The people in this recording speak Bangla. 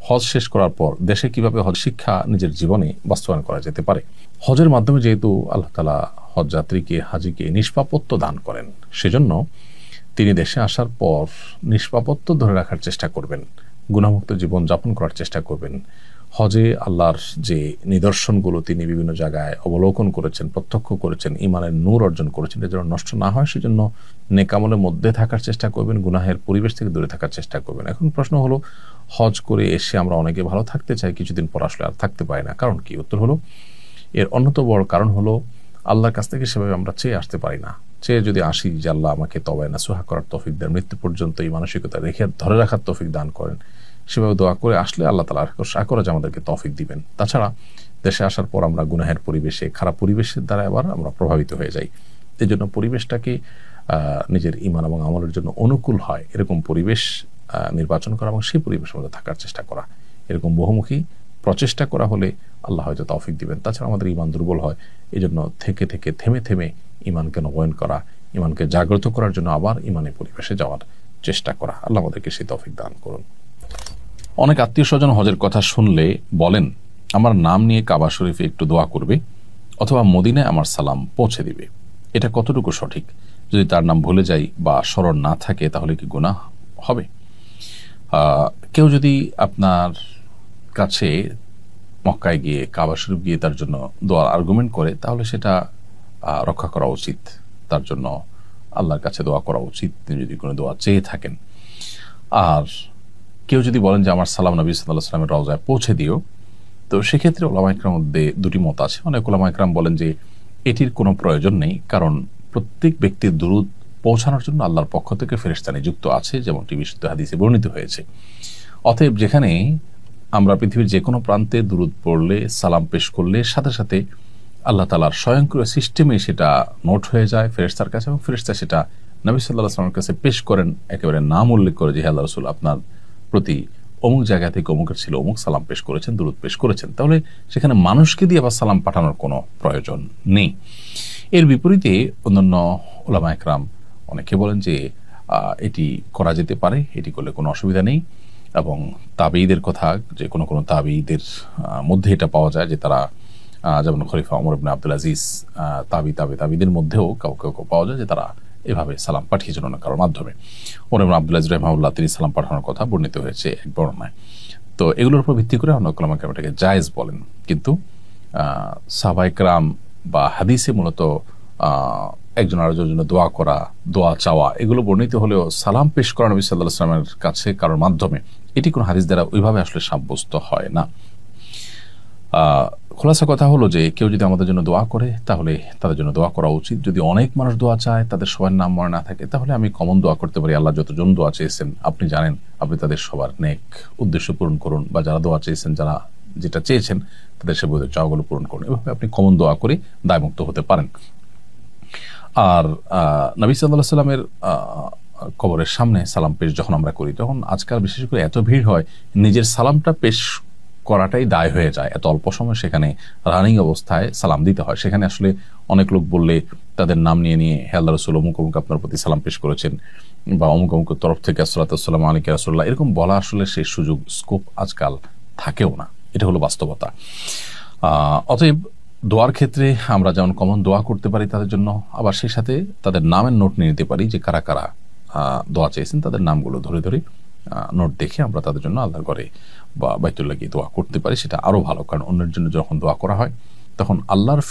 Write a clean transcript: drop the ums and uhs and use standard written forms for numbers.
হজ শেষ করার পর দেশে কিভাবে হজ শিক্ষা নিজের জীবনে বাস্তবায়ন করা যেতে পারে। হজের মাধ্যমে যেহেতু আল্লাহ তাআলা হজ যাত্রীকে হাজিকে নিষ্পাপত্য দান করেন, সেজন্য তিনি দেশে আসার পর নিষ্পাপত্য ধরে রাখার চেষ্টা করবেন, গুনাহমুক্ত জীবন যাপন করার চেষ্টা করবেন। হজে আল্লাহর যে নিদর্শনগুলো তিনি বিভিন্ন জায়গায় অবলোকন করেছেন, প্রত্যক্ষ করেছেন, ঈমানের নূর অর্জন করেছেন, এর জন্য নষ্ট না হয় সেজন্য নেক আমলের মধ্যে থাকার চেষ্টা করবেন, গুনাহের পরিবেশ থেকে দূরে থাকার চেষ্টা করবেন। এখন প্রশ্ন হলো, হজ করে এসে আমরা অনেকে ভালো থাকতে চাই, কিছুদিন পর আসলে আর থাকতে পারি না, কারণ কি? উত্তর হলো, এর অন্যতম বড় কারণ হলো আল্লাহর কাছ থেকে সেভাবে আমরা চেয়ে আসতে পারি না। চেয়ে যদি আসি যে আল্লাহ আমাকে তওবা নাসুহা করার তৌফিক দেন, মৃত্যু পর্যন্ত এই মানসিকতা রেখে ধরে রাখার তৌফিক দান করেন, সেভাবে দোয়া করে আসলে আল্লাহ তাআলা আশা করা যায় আমাদেরকে তৌফিক দিবেন। তাছাড়া দেশে আসার পর আমরা গুনাহের পরিবেশে, খারাপ পরিবেশের দ্বারা আবার আমরা প্রভাবিত হয়ে যাই। এই জন্য পরিবেশটাকে নিজের ঈমান এবং আমলের জন্য অনুকূল হয় এরকম পরিবেশ নির্বাচন করা এবং সেই পরিবেশের মধ্যে থাকার চেষ্টা করা, এরকম বহুমুখী প্রচেষ্টা করা হলে আল্লাহ হয়তো তৌফিক দিবেন। তাছাড়া আমাদের ঈমান দুর্বল হয়, এই জন্য থেকে থেকে থেমে থেমে ঈমানকে নবায়ন করা, ঈমানকে জাগ্রত করার জন্য আবার ঈমানের পরিবেশে যাওয়ার চেষ্টা করা। আল্লাহ আমাদেরকে সেই তৌফিক দান করুন। অনেক আত্মীয় স্বজন হজের কথা শুনলে বলেন, আমার নাম নিয়ে কাবা শরীফে একটু দোয়া করবে অথবা মদিনায় আমার সালাম পৌঁছে দিবে। এটা কতটুকু সঠিক? যদি তার নাম ভুলে যাই বা স্মরণ না থাকে তাহলে কি গুনাহ হবে? কেউ যদি আপনার কাছে মক্কায় গিয়ে, কাবা শরীফ গিয়ে তার জন্য দোয়ার আর্গুমেন্ট করে, তাহলে সেটা রক্ষা করা উচিত, তার জন্য আল্লাহর কাছে দোয়া করা উচিত তিনি যদি কোনো দোয়া চেয়ে থাকেন। আর কেউ যদি বলেন যে আমার সালাম নবী সাল্লাল্লাহু আলাইহি ওয়াসাল্লামের রওজায় পৌঁছে দিও, তো সেক্ষেত্রে উলামা ইকরামের মধ্যে দুটি মত আছে। অনেক উলামা ইকরাম বলেন যে এটির কোনো প্রয়োজন নেই, কারণ প্রত্যেক ব্যক্তির দুরূদ পৌঁছানোর জন্য আল্লাহর পক্ষ থেকে ফেরেশতা নিযুক্ত আছে, যেমনটি বিশুদ্ধ হাদিসে বর্ণিত হয়েছে। অতএব যেখানে আমরা পৃথিবীর যে কোনো প্রান্তে দুরূদ পড়লে, সালাম পেশ করলে সাথে সাথে আল্লাহ তাআলার স্বয়ংক্রিয় সিস্টেমে সেটা নোট হয়ে যায় ফেরেশতার কাছে, এবং ফেরেশতা সেটা নবী সাল্লাল্লাহু আলাইহি ওয়াসাল্লামের কাছে পেশ করেন, একেবারে নাম উল্লেখ করে যে হে আল্লাহর রাসূল, আপনার প্রতি অমুক জায়গা থেকে অমুকের ছিল, অমুক সালাম পেশ করেছেন, দুরূদ পেশ করেছেন। তাহলে সেখানে মানুষকে দিয়ে আবার সালাম পাঠানোর কোনো প্রয়োজন নেই। এর বিপরীতে অন্যান্য উলামা ইকরাম অনেকে বলেন যে এটি করা যেতে পারে, এটি করলে কোনো অসুবিধা নেই। এবং তাবেঈদের কথা, যে কোনো কোনো তাবেঈদের মধ্যে এটা পাওয়া যায় যে তারা, যেমন খলিফা ওমর ইবনে আব্দুল আজিজ, তাবেঈদের মধ্যেও কেউ পাওয়া যায় যে তারা এভাবে সালাম পাঠিয়েছেন অন্য কারোর মাধ্যমে। ওমর ইবনে আব্দুল আজিজ রাহিমাহুল্লাহ তিনি সালাম পাঠানোর কথা বর্ণিত হয়েছে এক বর্ণনায়। তো এগুলোর উপর ভিত্তি করে অনেক উলামা ইকরাম এটাকে জায়েজ বলেন, কিন্তু সাহাবায়ে কেরাম বা হাদিসে মূলত একজন আরেকজনের জন্য দোয়া করা, দোয়া চাওয়া, এগুলো বর্ণিত হলেও সালাম পেশ করা নবী সাল্লাল্লাহু আলাইহি ওয়াসাল্লামের কাছে কারোর মাধ্যমে, এটি কোনো হাদিস দ্বারা ওইভাবে আসলে সাব্যস্ত হয় না। খোলাসা কথা হলো যে কেউ যদি আমাদের জন্য দোয়া করে তাহলে তাদের জন্য দোয়া করা উচিত। যদি অনেক মানুষ দোয়া চায়, তাদের সবার নাম মনে না থাকে, তাহলে আমি কমন দোয়া করতে পারি, আল্লাহ যতজন দোয়া চেয়েছেন আপনি জানেন, আপনি তাদের সবার নেক উদ্দেশ্য পূরণ করুন, বা যারা দোয়া চেয়েছেন, যারা যেটা চেয়েছেন তাদের সে বোধের চাওয়াগুলো পূরণ করুন। এভাবে আপনি কমন দোয়া করে দায়মুক্ত হতে পারেন। আর নবী সাল্লাল্লাহু আলাইহি ওয়াসাল্লামের কবরের সামনে সালাম পেশ যখন আমরা করি, তখন আজকাল বিশেষ করে এত ভিড় হয়, নিজের সালামটা পেশ করাটাই দায় হয়ে যায়। এত অল্প সময় সেখানে রানিং অবস্থায় সালাম দিতে হয়। সেখানে আসলে অনেক লোক বললে তাদের নাম নিয়ে নিয়ে হে আল্লাহর রাসূল অমুক অমুক আপনার প্রতি সালাম পেশ করেছেন, বা অমুক অমুকের তরফ থেকে আসসালাতু ওয়াসসালামু আলাইকা ইয়া রাসূলুল্লাহ, এরকম বলা আসলে সেই সুযোগ স্কোপ আজকাল থাকেও না। এটা হলো বাস্তবতা। অতএব দোয়ার ক্ষেত্রে আমরা যেমন কমন দোয়া করতে পারি তাদের জন্য, আবার সেই সাথে তাদের নামের নোট নিয়ে নিতে পারি, যে কারা কারা দোয়া চেয়েছেন তাদের নামগুলো ধরে ধরে নোট দেখে আমরা তাদের জন্য আল্লাহর ঘরে বা বাইতুল্লাহ গিয়ে দোয়া করতে পারি। সেটা আরো ভালো, কারণ অন্যের জন্য যখন দোয়া করা হয় তখন আল্লাহর